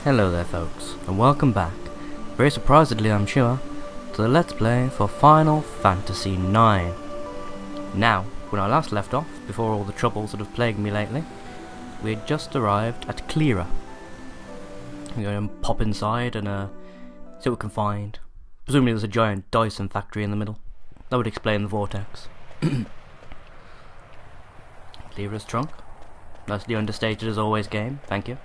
Hello there folks, and welcome back, very surprisedly I'm sure, to the Let's Play for Final Fantasy IX. Now, when I last left off, before all the troubles that have plagued me lately, we had just arrived at Clera. We're going to pop inside and see what we can find. Presumably there's a giant Dyson factory in the middle. That would explain the vortex. Clera's trunk. Nicely understated as always, game, thank you.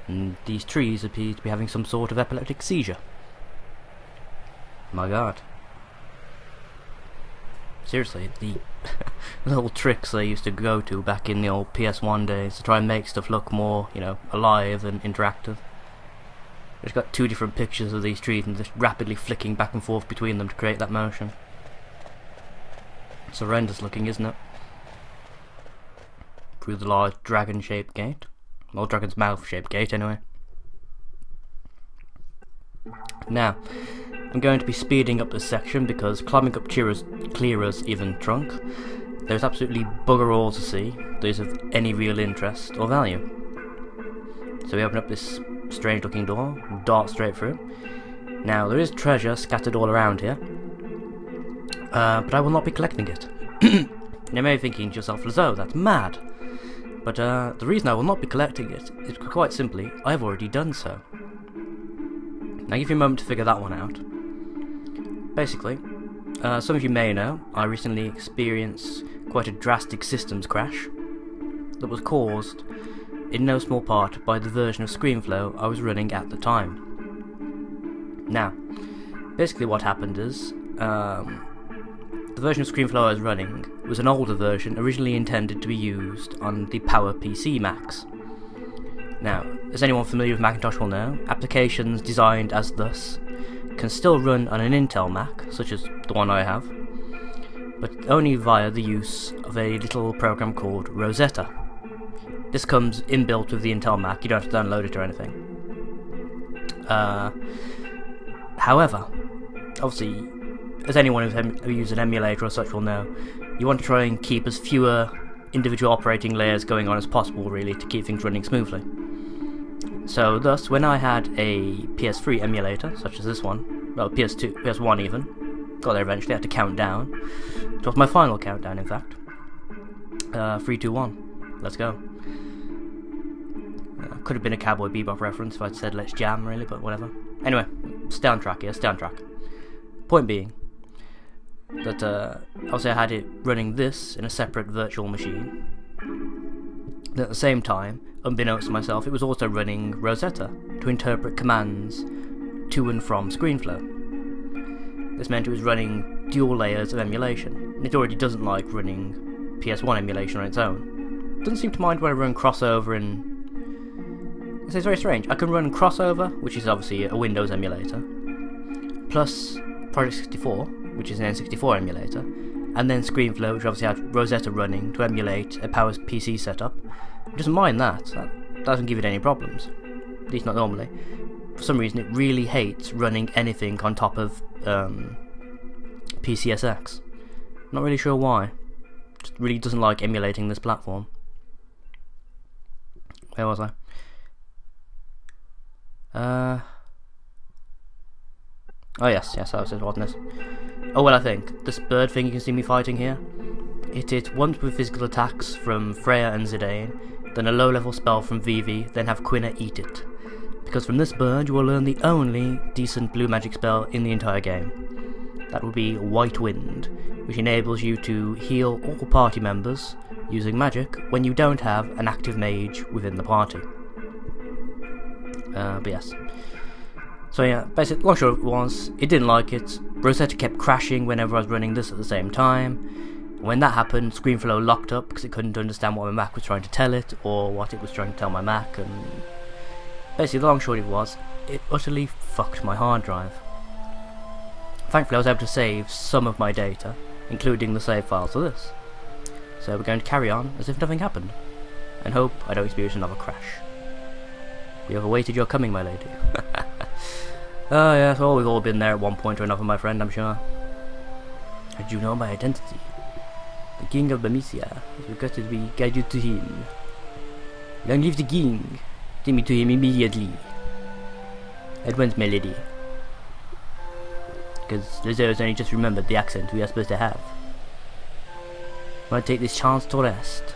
And these trees appear to be having some sort of epileptic seizure. My god. Seriously, the little tricks they used to go to back in the old PS1 days to try and make stuff look more, you know, alive and interactive. Just got two different pictures of these trees and just rapidly flicking back and forth between them to create that motion. It's horrendous looking, isn't it? Through the large dragon-shaped gate. Well, dragon's mouth shaped gate anyway. Now, I'm going to be speeding up this section because climbing up Clera's even trunk, there's absolutely bugger all to see that is of any real interest or value. So we open up this strange looking door, dart straight through. Now, there is treasure scattered all around here, but I will not be collecting it. You may be thinking to yourself, Lazo, that's mad. But the reason I will not be collecting it is quite simply, I have already done so. Now give you a moment to figure that one out. Basically, some of you may know, I recently experienced quite a drastic systems crash that was caused in no small part by the version of ScreenFlow I was running at the time. Now, basically what happened is, the version of ScreenFlow I was running was an older version originally intended to be used on the Power PC Macs. Now, as anyone familiar with Macintosh will know, applications designed as thus can still run on an Intel Mac, such as the one I have, but only via the use of a little program called Rosetta. This comes inbuilt with the Intel Mac, you don't have to download it or anything. However, obviously, as anyone who's used an emulator or such will know, you want to try and keep as fewer individual operating layers going on as possible, really, to keep things running smoothly. So thus, when I had a PS3 emulator, such as this one, well, PS2, PS1 even, got there eventually, I had to count down. It was my final countdown, in fact. 3, 2, 1, let's go. Could have been a Cowboy Bebop reference if I'd said let's jam, really, but whatever. Anyway, stay on track here, stay on track. Point being, that obviously I had it running this in a separate virtual machine. And at the same time, unbeknownst to myself, it was also running Rosetta to interpret commands to and from ScreenFlow. This meant it was running dual layers of emulation, and it already doesn't like running PS1 emulation on its own. It doesn't seem to mind when I run crossover and... It's very strange. I can run crossover, which is obviously a Windows emulator, plus Project 64, which is an N64 emulator, and then ScreenFlow, which obviously had Rosetta running to emulate a Power PC setup. It doesn't mind that. That doesn't give it any problems, at least not normally. For some reason, it really hates running anything on top of PCSX. Not really sure why. Just really doesn't like emulating this platform. Where was I? Oh yes, that was it, wasn't it? Oh well, I think. This bird thing you can see me fighting here, hit it once with physical attacks from Freya and Zidane, then a low level spell from Vivi, then have Quina eat it. Because from this bird you will learn the only decent blue magic spell in the entire game. That will be White Wind, which enables you to heal all party members using magic when you don't have an active mage within the party. But yes. So yeah, basically, long short was, it didn't like it. Rosetta kept crashing whenever I was running this at the same time. When that happened, ScreenFlow locked up because it couldn't understand what my Mac was trying to tell it, or what it was trying to tell my Mac, and basically the long short was, it utterly fucked my hard drive. Thankfully I was able to save some of my data, including the save files of this. So we're going to carry on as if nothing happened, and hope I don't experience another crash. We have awaited your coming, my lady. Oh yes, well, we've all been there at one point or another, my friend, I'm sure. Did you know my identity? The king of Bamisia has requested we guide you to him. Long live the king! Take me to him immediately. At once, my lady. Because Lazo's only just remembered the accent we are supposed to have. Might take this chance to rest.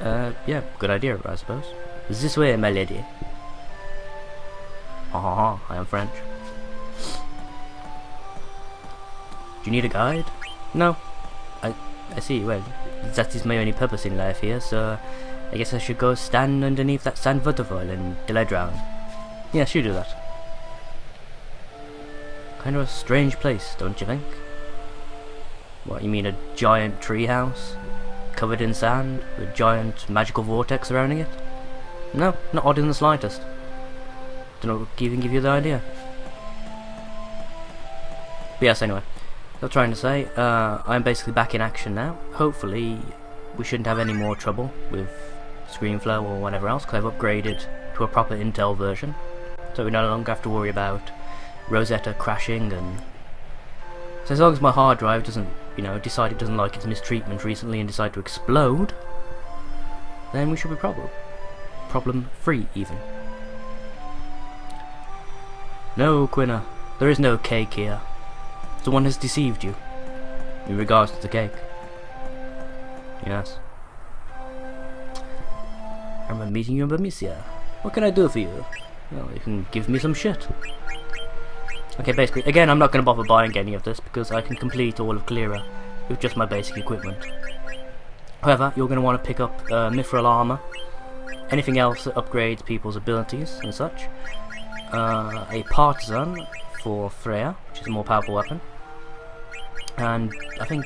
Yeah, good idea, I suppose. This way, my lady. Ha ha ha, I am French. Do you need a guide? No. I see, well, that is my only purpose in life here, so I guess I should go stand underneath that sand waterfall until I drown. Yes, you do that. Kind of a strange place, don't you think? What, you mean a giant treehouse covered in sand with a giant magical vortex surrounding it? No, not odd in the slightest. Don't know, even give you the idea. But yes, anyway. I'm trying to say, I'm basically back in action now. Hopefully, we shouldn't have any more trouble with ScreenFlow or whatever else, because I've upgraded to a proper Intel version. So we no longer have to worry about Rosetta crashing, and so as long as my hard drive doesn't, you know, decide it doesn't like its mistreatment recently and decide to explode, then we should be problem free even. No, Quinna, there is no cake here. Someone has deceived you in regards to the cake. Yes. I'm meeting you, monsieur. What can I do for you? Well, you can give me some shit. Okay, basically, again, I'm not going to bother buying any of this because I can complete all of Clearer with just my basic equipment. However, you're going to want to pick up mithril armor, anything else that upgrades people's abilities and such, a partisan for Freya, which is a more powerful weapon, and I think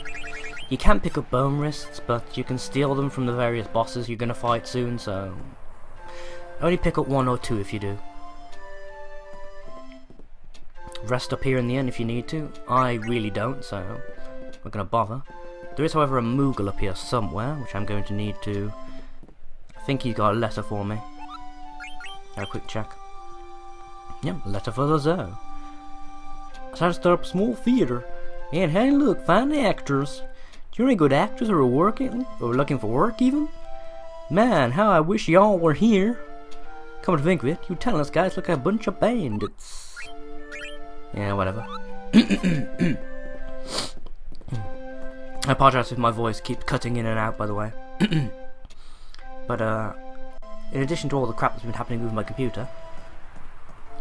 you can pick up bone wrists, but you can steal them from the various bosses you're going to fight soon, so only pick up 1 or 2 if you do. Rest up here in the end if you need to. I really don't, so I'm not going to bother. There is, however, a Moogle up here somewhere, which I'm going to need to... I think he's got a letter for me. Have a quick check. Yep, letter for the Zoo. I tried to start up a small theatre. And hey, look, find the actors. Do you know any good actors who are working, or looking for work even? Man, how I wish y'all were here. Come to think of it, you telling us guys look like a bunch of bandits. Yeah, whatever. I apologize if my voice keeps cutting in and out, by the way. But, in addition to all the crap that's been happening with my computer,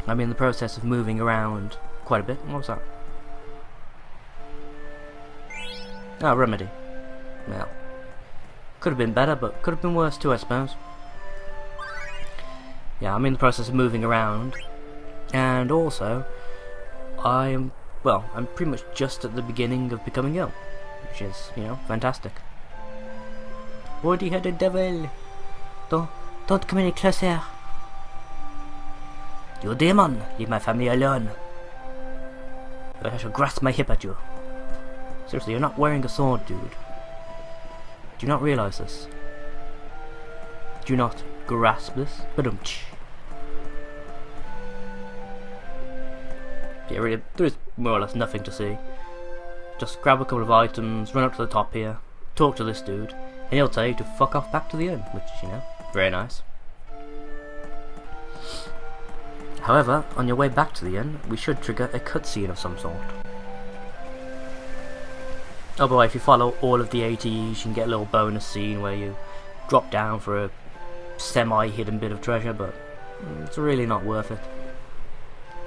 I'm in the process of moving around quite a bit. What was that? Oh, Remedy. Well, could have been better, but could have been worse too, I suppose. Yeah, I'm in the process of moving around, and also, I'm pretty much just at the beginning of becoming ill, which is, you know, fantastic. Body-headed devil, don't come any closer. You demon, leave my family alone. But I shall grasp my hip at you. Seriously, you're not wearing a sword, dude. Do you not realize this? Do you not grasp this? Ba-dum-tsh. Yeah, really, there is more or less nothing to see. Just grab a couple of items, run up to the top here, talk to this dude, and he'll tell you to fuck off back to the inn, which is, you know, very nice. However, on your way back to the inn, we should trigger a cutscene of some sort. Oh boy, if you follow all of the ATEs, you can get a little bonus scene where you drop down for a semi-hidden bit of treasure, but it's really not worth it.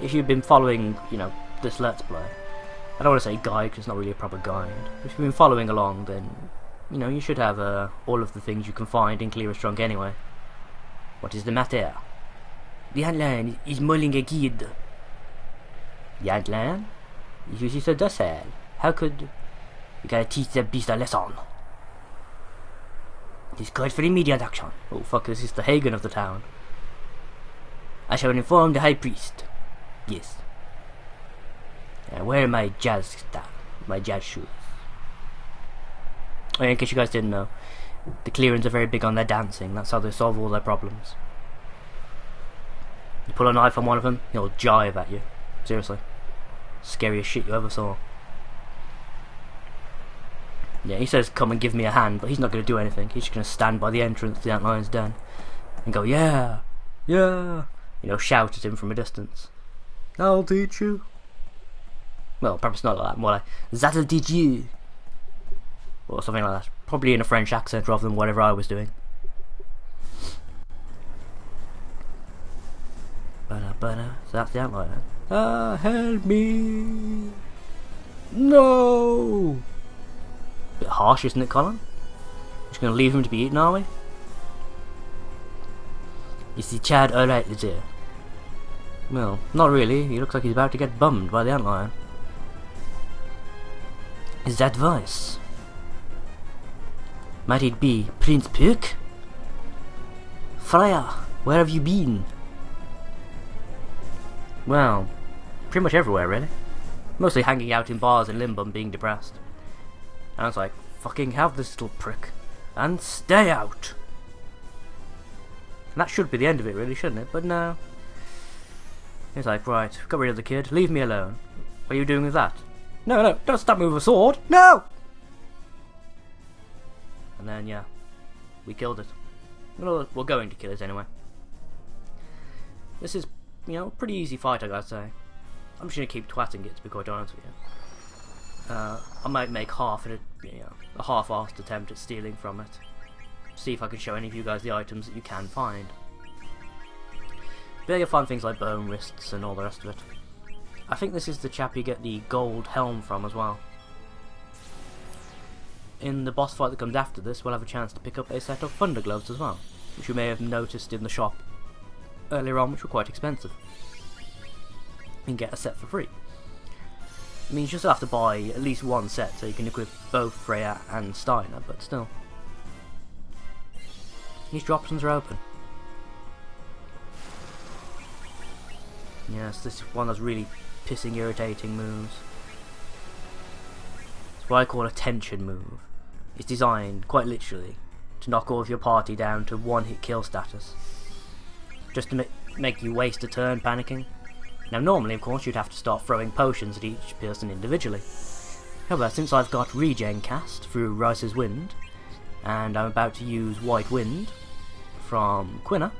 If you've been following, you know, this Let's Play, I don't want to say guide because it's not really a proper guide. If you've been following along, then, you know, you should have all of the things you can find in Clearer's trunk anyway. What is the matter? The Antlion is mulling a kid. The Antlion? He is so docile. How could... We gotta teach the beast a lesson. It is called for immediate action. Oh fuck, this is the Hagen of the town. I shall inform the High Priest. Yes. And where are my jazz stuff? My jazz shoes. Oh, in case you guys didn't know, the Clearans are very big on their dancing. That's how they solve all their problems. You pull a knife on one of them, he'll jive at you. Seriously. Scariest shit you ever saw. Yeah, he says come and give me a hand, but he's not going to do anything. He's just going to stand by the entrance to the Antlion's den and go, yeah, Yeah. You know, shout at him from a distance. I'll teach you. Well, perhaps not like that, more like, that'll teach you. Or something like that. Probably in a French accent rather than whatever I was doing. So that's the outline. Ah, help me. No! Bit harsh, isn't it, Colin? Just gonna leave him to be eaten, are we? Is the Chad alright, is it? Well, not really. He looks like he's about to get bummed by the antlion. Is that voice? Might it be Prince Puck? Freya, where have you been? Well, pretty much everywhere, really. Mostly hanging out in bars in Limbum, being depressed. And I was like, fucking have this little prick. And stay out! And that should be the end of it, really, shouldn't it? But no. He's like, right, got rid of the kid, leave me alone. What are you doing with that? No, don't stab me with a sword! No! And then, yeah, we killed it. Well, we're going to kill it anyway. This is, you know, a pretty easy fight, I gotta say. I'm just gonna keep twatting it, to be quite honest with you. I might make a half-assed attempt at stealing from it. See if I can show any of you guys the items that you can find. But you'll find things like bone wrists and all the rest of it. I think this is the chap you get the gold helm from as well. In the boss fight that comes after this, we'll have a chance to pick up a set of thunder gloves as well, which you may have noticed in the shop earlier on, which were quite expensive. And get a set for free. I mean, you just have to buy at least one set so you can equip both Freya and Steiner, but still. These options are open. Yes, this is one of those really pissing, irritating moves. It's what I call a tension move. It's designed, quite literally, to knock all of your party down to one-hit kill status. Just to make you waste a turn panicking. Now normally, of course, you'd have to start throwing potions at each person individually. However, since I've got regen cast through Rice's Wind, and I'm about to use White Wind from Quina,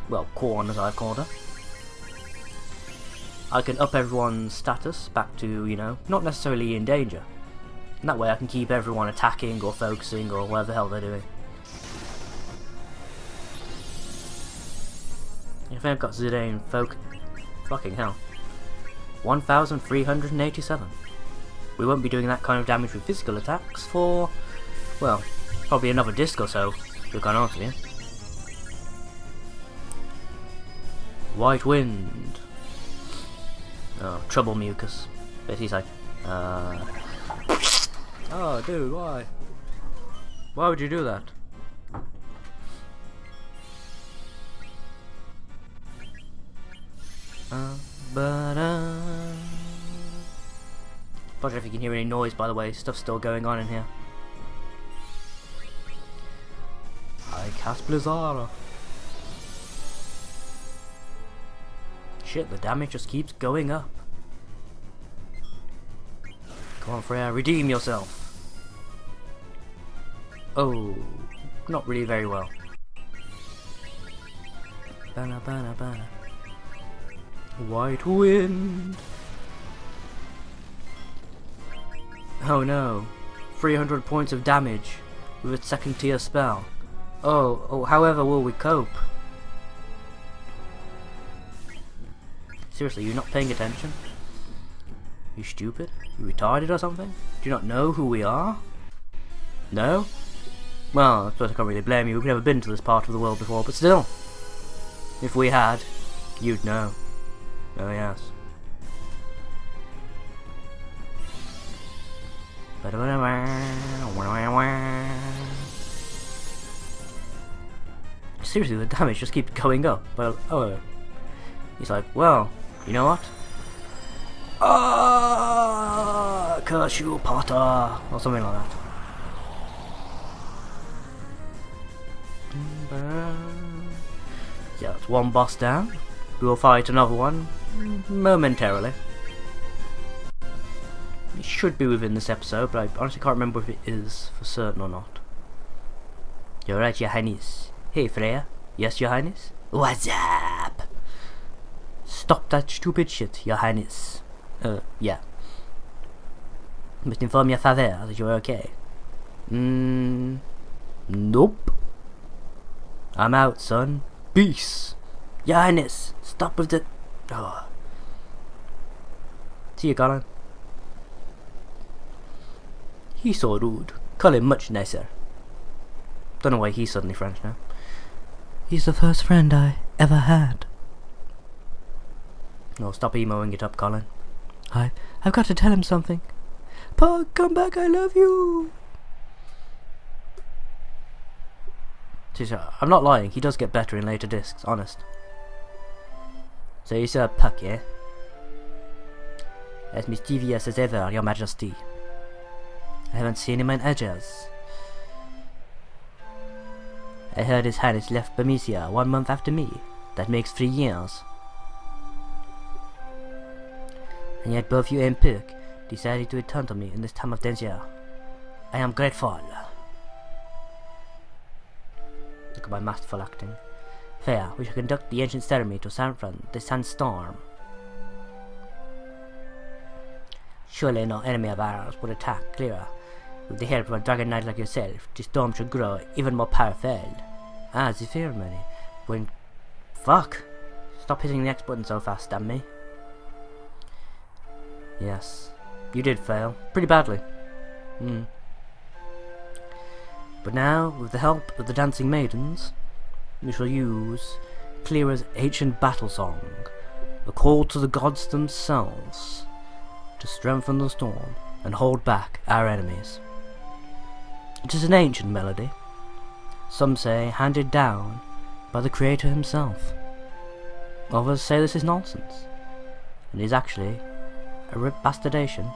well, Corn as I've called her, I can up everyone's status back to, you know, not necessarily in danger. And that way I can keep everyone attacking or focusing or whatever the hell they're doing. I think I've got Zidane fucking hell. 1,387. We won't be doing that kind of damage with physical attacks for, well, probably another disc or so, to be quite honest with you. White Wind. Oh, Trouble Mucus. But he's like, oh, dude, why? Why would you do that? I don't know if you can hear any noise, by the way. Stuff's still going on in here. I cast Blizzara. Shit, the damage just keeps going up. Come on, Freya, redeem yourself. Oh, not really very well. Bana, bana, bana. White Wind. Oh no, 300 points of damage with its second tier spell. Oh, however will we cope? Seriously, you're not paying attention? You stupid? You retarded or something? Do you not know who we are? No? Well, I suppose I can't really blame you. We've never been to this part of the world before, but still. If we had, you'd know. Oh yes. Seriously, the damage just keeps going up. Well, oh, he's like, well, you know what? Ah, curse you, Potter, or something like that. Yeah, it's one boss down. We will fight another one momentarily. It should be within this episode, but I honestly can't remember if it is for certain or not. You're right, Your Highness. Hey, Freya. Yes, Your Highness? What's up? stop that stupid shit, Your Highness. Yeah. Must inform your father that you're okay. Nope. I'm out, son. Peace. Your Highness, stop with the... Oh. See you, Colin. He's so rude. Call him much nicer. Don't know why he's suddenly French now. He's the first friend I ever had. No, stop emoing it up, Colin. I've got to tell him something. Pa, come back, I love you. I'm not lying, he does get better in later discs, honest. So you saw Puck, yeah? As mischievous as ever, Your Majesty. I haven't seen him in ages. I heard His Highness left Bermesia 1 month after me. That makes 3 years. And yet both you and Puck decided to return to me in this time of danger. I am grateful. Look at my masterful acting. Fair, we shall conduct the ancient ceremony to Sanfran, the sandstorm. Surely no enemy of ours would attack Clara. With the help of a dragon knight like yourself, the storm should grow even more powerful. Ah, the ceremony. When... Fuck! Stop hitting the X button so fast, damn me. Yes, you did fail. Pretty badly. But now, with the help of the dancing maidens, we shall use Clera's ancient battle song, a call to the gods themselves, to strengthen the storm and hold back our enemies. It is an ancient melody, some say handed down by the Creator himself. Others say this is nonsense, and is actually a rebastardation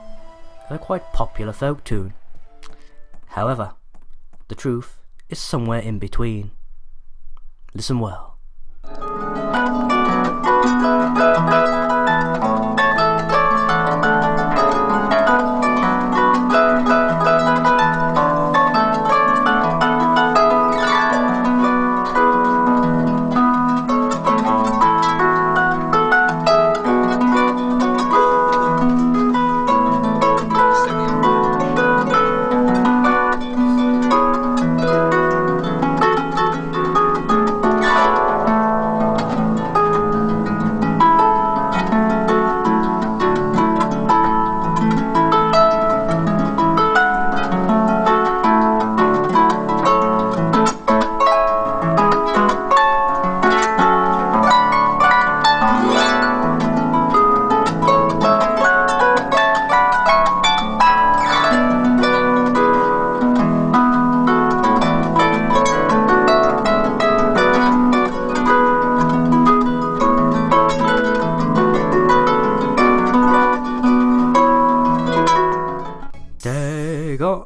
of a quite popular folk tune. However, the truth is somewhere in between. Listen well.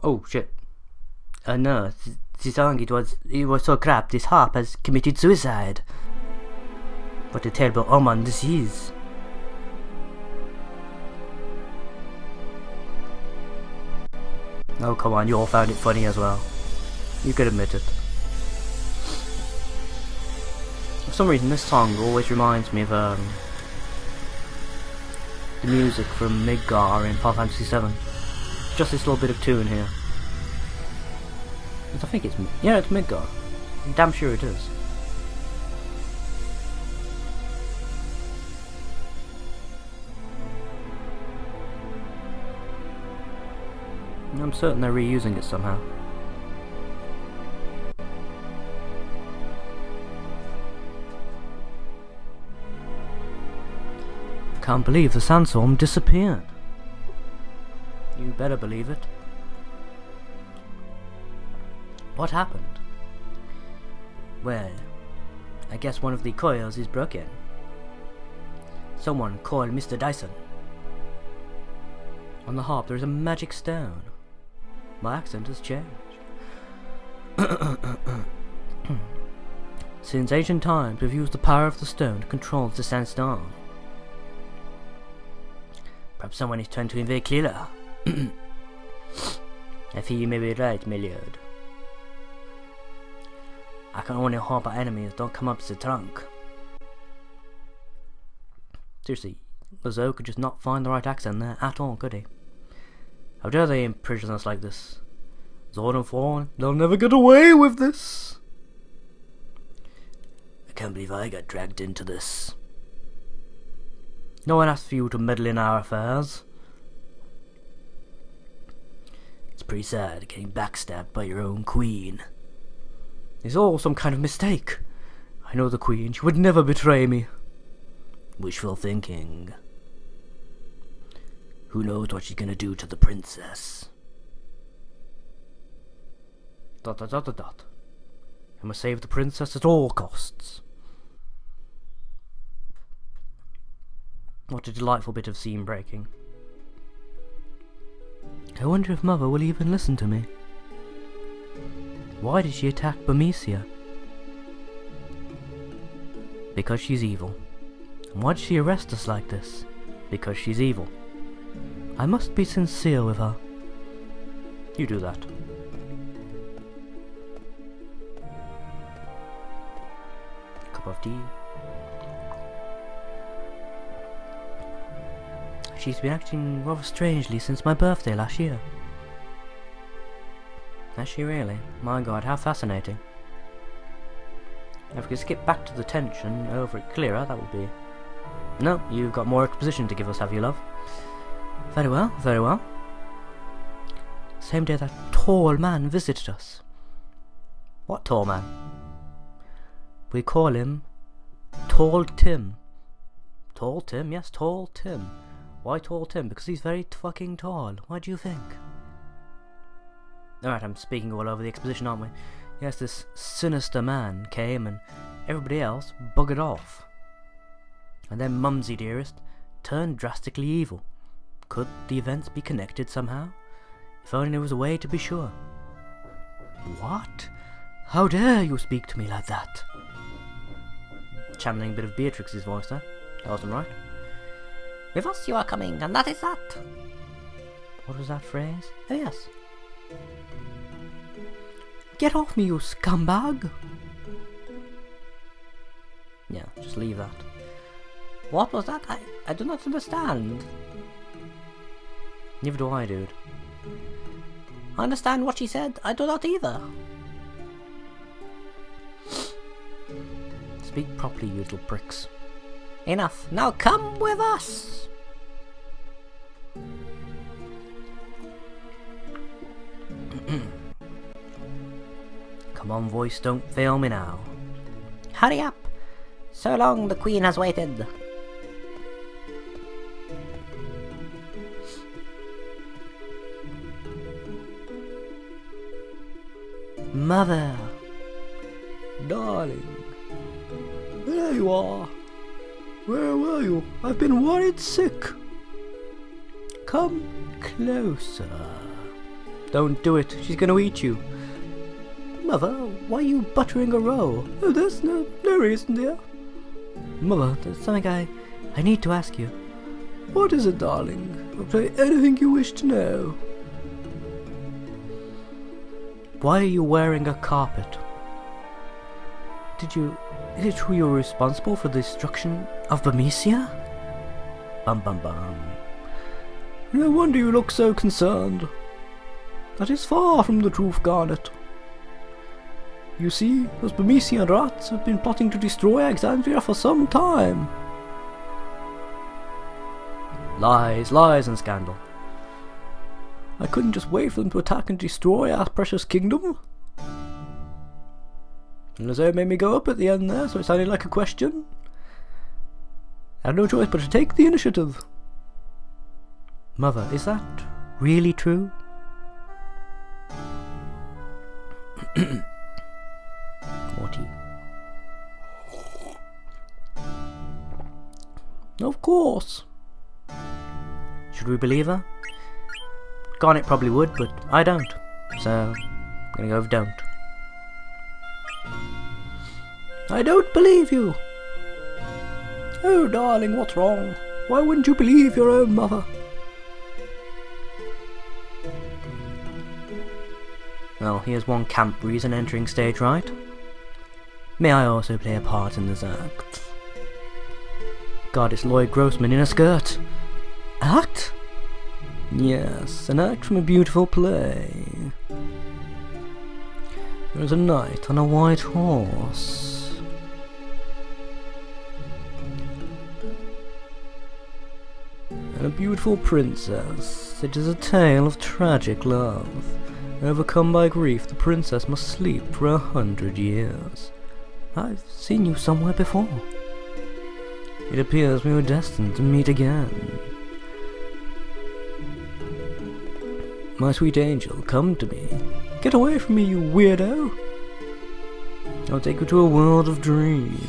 Oh shit. No, the song it was so crap, this harp has committed suicide. What a terrible omen this is. Oh come on, you all found it funny as well. You could admit it. For some reason this song always reminds me of the music from Midgar in Final Fantasy VII. Just this little bit of tune here. I think it's... yeah, it's Midgar. I'm damn sure it is. I'm certain they're reusing it somehow. Can't believe the sandstorm disappeared. You better believe it. What happened? Well, I guess one of the coils is broken. Someone call Mr. Dyson. On the harp there is a magic stone. My accent has changed. Since ancient times we've used the power of the stone to control the sandstorm. Perhaps someone is trying to invade Clera. I fear you may be right, my lord. I can only hope our enemies don't come up the trunk. Seriously, Lazo could just not find the right accent there at all, could he? How dare they imprison us like this? Zord and Fawn, they'll never get away with this! I can't believe I got dragged into this. No one asked for you to meddle in our affairs. It's pretty sad getting backstabbed by your own queen. It's all some kind of mistake. I know the queen, she would never betray me. Wishful thinking. Who knows what she's gonna do to the princess? ... I must save the princess at all costs. What a delightful bit of scene breaking. I wonder if Mother will even listen to me. Why did she attack Burmecia? Because she's evil. And why did she arrest us like this? Because she's evil. I must be sincere with her. You do that. Cup of tea. She's been acting rather strangely since my birthday last year. Has she really? My god, how fascinating. If we could skip back to the tension over at Clearer, that would be... No, you've got more exposition to give us, have you, love? Very well, very well. Same day that tall man visited us. What tall man? We call him Tall Tim. Tall Tim? Yes, Tall Tim. Why Tall Tim? Because he's very fucking tall. Why do you think? Alright, I'm speaking all over the exposition, aren't we? Yes, this sinister man came and everybody else buggered off. And then Mumsy Dearest turned drastically evil. Could the events be connected somehow? If only there was a way to be sure. What? How dare you speak to me like that? Channeling a bit of Beatrix's voice there. That wasn't right. With us you are coming, and that is that. What was that phrase? Oh yes. Get off me, you scumbag! Yeah, just leave that. What was that? I do not understand. Neither do I, dude. I understand what she said. I do not either. Speak properly, you little pricks. Enough. Now come with us! Come on, voice, don't fail me now. Hurry up! So long the queen has waited. Mother! Darling! There you are! Where were you? I've been worried sick! Come closer. Don't do it, she's gonna eat you. Mother, why are you buttering a roll? Oh, there's no reason, dear. Mother, there's something I need to ask you. What is it, darling? I'll say anything you wish to know. Why are you wearing a carpet? Is it true you were responsible for the destruction of Burmecia? Bum bum bum. No wonder you look so concerned. That is far from the truth, Garnet. You see, those Burmecian rats have been plotting to destroy Alexandria for some time. Lies, lies and scandal. I couldn't just wait for them to attack and destroy our precious kingdom. And Lazo made me go up at the end there, so it sounded like a question. I had no choice but to take the initiative. Mother, is that really true? Morty. Of course. Should we believe her? Garnet probably would, but I don't. So, I'm gonna go with don't. I don't believe you. Oh, darling, what's wrong? Why wouldn't you believe your own mother? Well, here's one camp reason entering stage right. May I also play a part in this act? God, it's Lloyd Grossman in a skirt. Act? Yes, an act from a beautiful play. There is a knight on a white horse. And a beautiful princess. It is a tale of tragic love. Overcome by grief, the princess must sleep for 100 years. I've seen you somewhere before. It appears we were destined to meet again. My sweet angel, come to me. Get away from me, you weirdo! I'll take you to a world of dreams.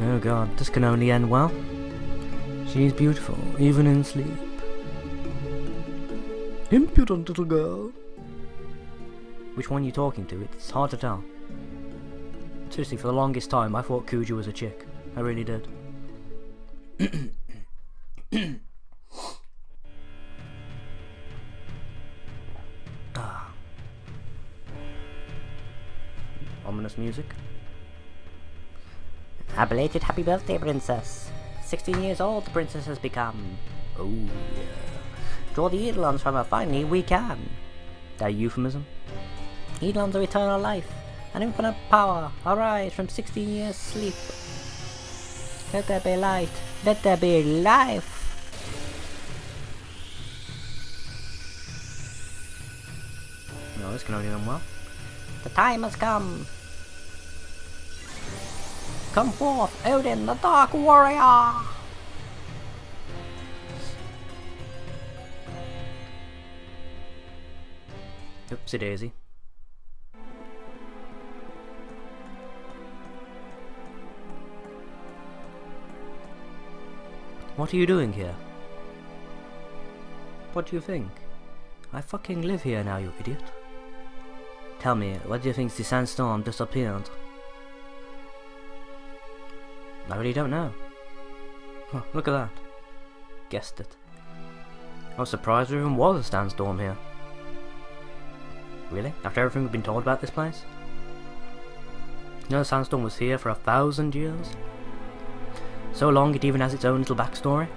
Oh god, this can only end well. She's beautiful, even in sleep. Impudent little girl. Which one are you talking to? It's hard to tell. Seriously, for the longest time I thought Kuja was a chick. I really did. Ominous music. A belated happy birthday, princess. 16 years old the princess has become. Oh yeah. Draw the eidolons from her, finally we can. That euphemism? Eidolons of eternal life, an infinite power, arise from 16 years sleep. Let there be light, let there be life. No, this can only end well. The time has come. Come forth, Odin, the Dark Warrior! Oopsie daisy. What are you doing here? What do you think? I fucking live here now, you idiot. Tell me, what do you think the sandstorm disappeared? I really don't know. Oh, look at that. Guessed it. I was surprised there even was a sandstorm here. Really? After everything we've been told about this place? You know the sandstorm was here for 1,000 years? So long it even has its own little backstory?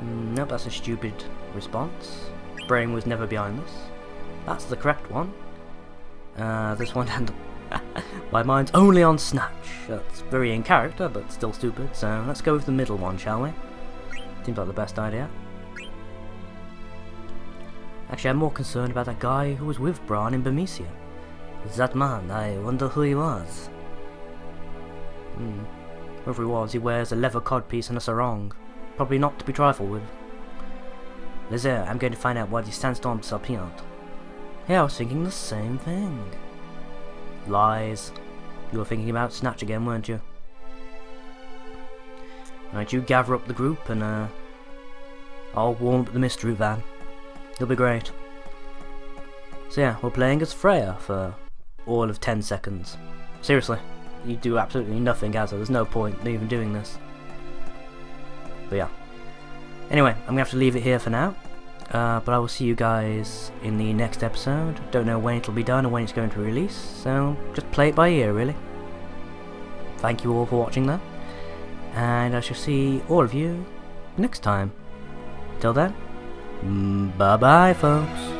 Nope, that's a stupid response. Brain was never behind this. That's the correct one. This one handled. My mind's only on Snatch. That's very in character, but still stupid, so let's go with the middle one, shall we? Seems like the best idea. Actually, I'm more concerned about that guy who was with Bran in Bermesia. It's that man, I wonder who he was. Whoever he was, he wears a leather codpiece and a sarong. Probably not to be trifled with. Lizzie, I'm going to find out why the sandstorm disappeared. Yeah, I was thinking the same thing. Lies. You were thinking about Snatch again, weren't you? Right, you gather up the group and I'll warm up the mystery van. It'll be great. So yeah, we're playing as Freya for all of 10 seconds. Seriously, you do absolutely nothing, Gaza. There's no point in even doing this. But yeah. Anyway, I'm gonna have to leave it here for now. But I will see you guys in the next episode. Don't know when it'll be done or when it's going to release, so just play it by ear, really. Thank you all for watching though, and I shall see all of you next time. Till then, bye bye folks.